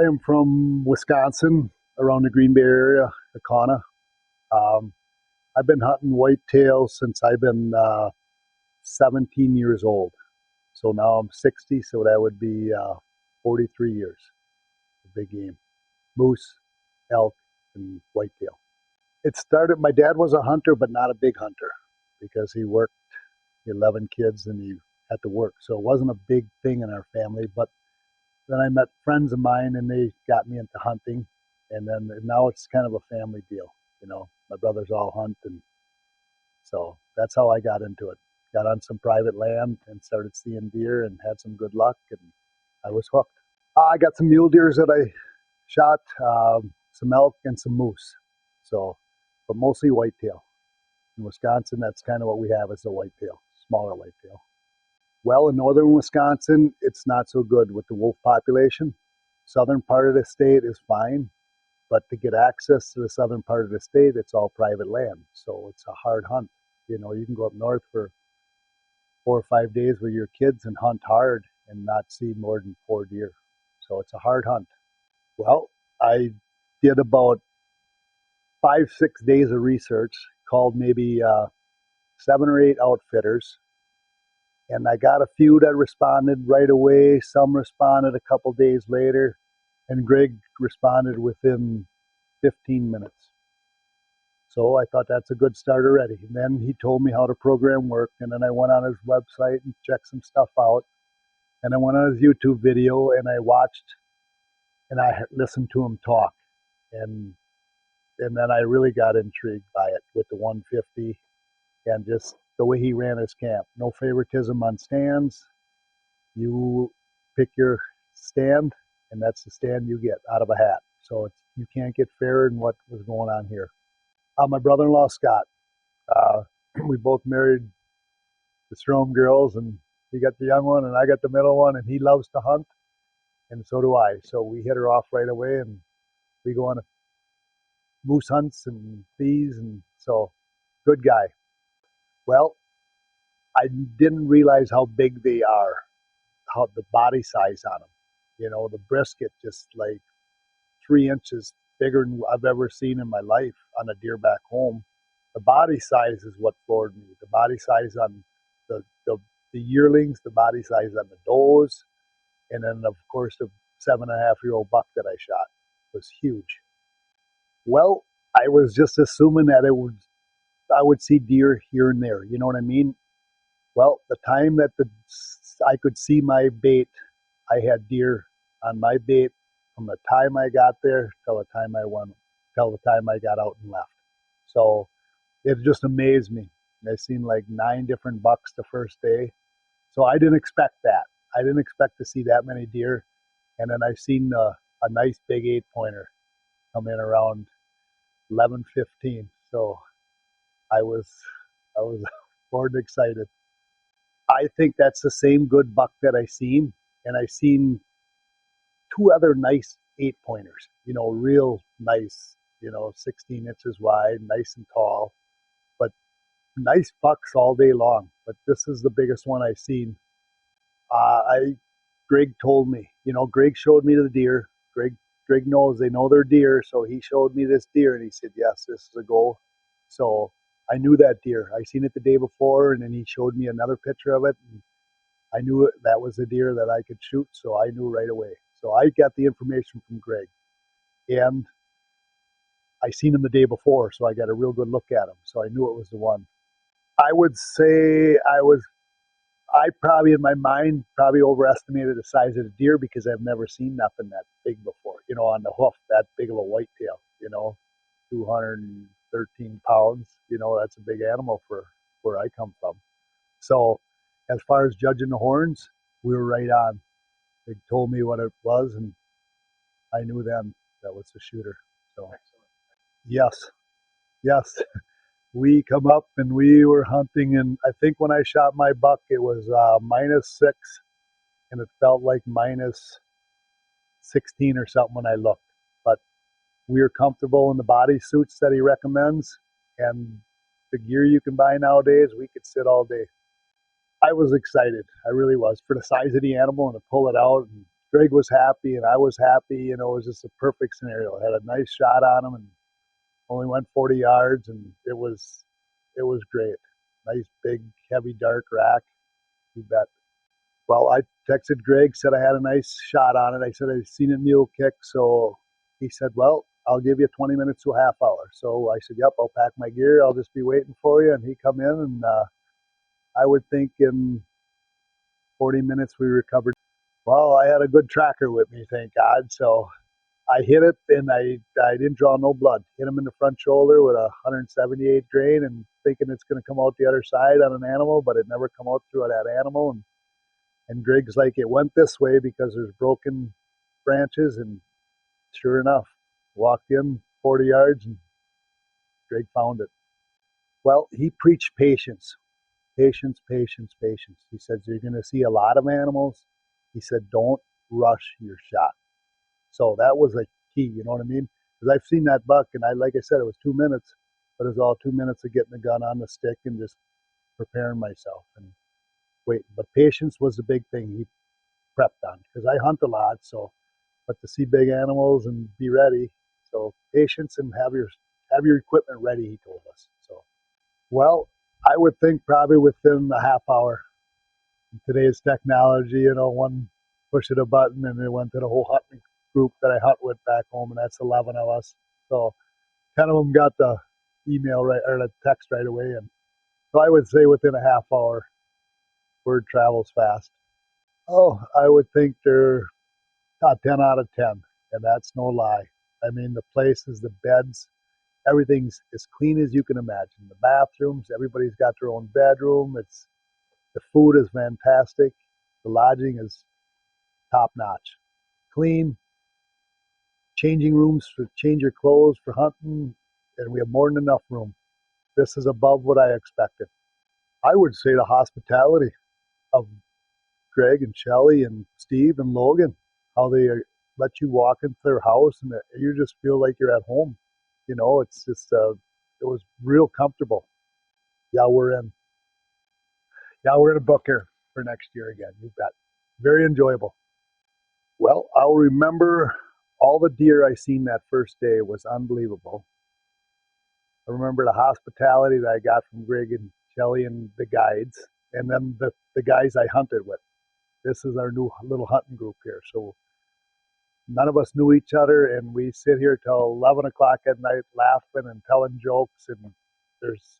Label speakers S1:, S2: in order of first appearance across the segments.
S1: I am from Wisconsin, around the Green Bay area, Akana. Um, I've been hunting whitetail since I've been 17 years old. So now I'm 60, so that would be 43 years of big game. Moose, elk, and whitetail. It started, my dad was a hunter, but not a big hunter because he worked 11 kids and he had to work. So it wasn't a big thing in our family. But then I met friends of mine and they got me into hunting. And then now it's kind of a family deal. My brothers all hunt. And so that's how I got into it. Got on some private land and started seeing deer and had some good luck. And I was hooked. I got some mule deers that I shot, some elk and some moose. So, but mostly whitetail. In Wisconsin, that's kind of what we have is a whitetail, smaller whitetail. Well, in northern Wisconsin, it's not so good with the wolf population. Southern part of the state is fine, but to get access to the southern part of the state, it's all private land. So it's a hard hunt. You can go up north for 4 or 5 days with your kids and hunt hard and not see more than 4 deer. So it's a hard hunt. Well, I did about 5, 6 days of research, called maybe 7 or 8 outfitters, and I got a few that responded right away. Some responded a couple days later, and Greg responded within 15 minutes. So I thought that's a good start already. And then he told me how the program worked, and then I went on his website and checked some stuff out. And I went on his YouTube video and I watched and I listened to him talk. And then I really got intrigued by it with the 150 and just the way he ran his camp. No favoritism on stands. You pick your stand, and that's the stand you get out of a hat. So you can't get fairer than what was going on here. My brother-in-law, Scott, we both married the Strom girls, and he got the young one, and I got the middle one, and he loves to hunt, and so do I. So we hit her off right away, and we go on moose hunts and bees, and so good guy. Well, I didn't realize how big they are, how the body size on them. The brisket just like 3 inches bigger than I've ever seen in my life on a deer back home. The body size is what floored me. The body size on the yearlings, the body size on the does, and then of course the 7.5-year-old buck that I shot was huge. Well, I was just assuming that I would see deer here and there. You know what I mean? Well, the time that I could see my bait, I had deer on my bait from the time I got there till the time I got out and left. So it just amazed me. I seen like 9 different bucks the first day. So I didn't expect that. I didn't expect to see that many deer. And then I seen a nice big 8-pointer come in around 11:15. So I was more than excited. I think that's the same good buck that I seen, and I seen 2 other nice 8-pointers. Real nice. 16 inches wide, nice and tall, but nice bucks all day long. But this is the biggest one I seen. Greg told me. Greg showed me the deer. Greg knows they know they're deer, so he showed me this deer, and he said, "Yes, this is a go." So I knew that deer. I seen it the day before, and then he showed me another picture of it, and I knew that was a deer that I could shoot, so I knew right away. So I got the information from Greg, and I seen him the day before, so I got a real good look at him, so I knew it was the one. I would say I probably in my mind probably overestimated the size of the deer because I've never seen nothing that big before, on the hoof, that big of a whitetail, 213 pounds, that's a big animal for where I come from. So as far as judging the horns, we were right on. They told me what it was, and I knew then that was the shooter. So yes. We come up and we were hunting, and I think when I shot my buck, it was -6, and it felt like -16 or something when I looked. But we were comfortable in the body suits that he recommends, and the gear you can buy nowadays, we could sit all day. I was excited. I really was, for the size of the animal and to pull it out and Greg was happy and I was happy. You know, it was just a perfect scenario. I had a nice shot on him and only went 40 yards, and it was great. Nice big heavy dark rack. You bet. Well, I texted Greg, said I had a nice shot on it. I said I seen a mule kick, so he said, "Well, I'll give you 20 minutes to a half hour." So I said, "Yep, I'll pack my gear. I'll just be waiting for you." And he come in, and I would think in 40 minutes we recovered. Well, I had a good tracker with me, thank God. So I hit it, and I didn't draw no blood. Hit him in the front shoulder with a 178 grain, and thinking it's going to come out the other side on an animal, but it never come out through that animal. And Greg's like, it went this way because there's broken branches, and sure enough, walked in 40 yards, and Greg found it. Well, he preached patience, patience, patience, patience. He says you're going to see a lot of animals. He said, don't rush your shot. So that was a key, you know what I mean? Because I've seen that buck, and like I said, it was 2 minutes, but it was all 2 minutes of getting the gun on the stick and just preparing myself and waiting. But patience was the big thing he prepped on, because I hunt a lot, so, but to see big animals and be ready, so patience and have your equipment ready, he told us. So, well, I would think probably within a half hour. Today's technology, you know, one push of a button and it went to the whole hunting group that I hunt with back home, and that's 11 of us. So 10 of them got the email right, or the text right away. And so I would say within a half hour, word travels fast. Oh, I would think they're a 10 out of 10, and that's no lie. I mean, the places, the beds, everything's as clean as you can imagine. The bathrooms, everybody's got their own bedroom. The food is fantastic. The lodging is top notch. Clean, changing rooms to change your clothes for hunting, and we have more than enough room. This is above what I expected. I would say the hospitality of Greg and Shelly and Steve and Logan, how they let you walk into their house and you just feel like you're at home. You know, it's just, it was real comfortable. Yeah, we're in. Yeah, we're in a book here for next year again. You bet. Very enjoyable. Well, I'll remember all the deer I seen that first day was unbelievable. I remember the hospitality that I got from Greg and Shelly and the guides, and then the guys I hunted with. This is our new little hunting group here. So none of us knew each other, and we sit here till 11 o'clock at night laughing and telling jokes, and there's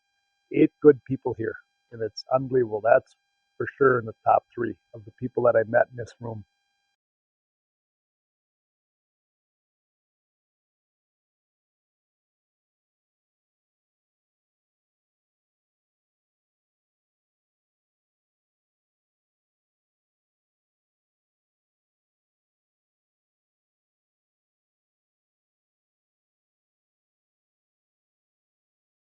S1: 8 good people here, and it's unbelievable. That's for sure in the top 3 of the people that I met in this room.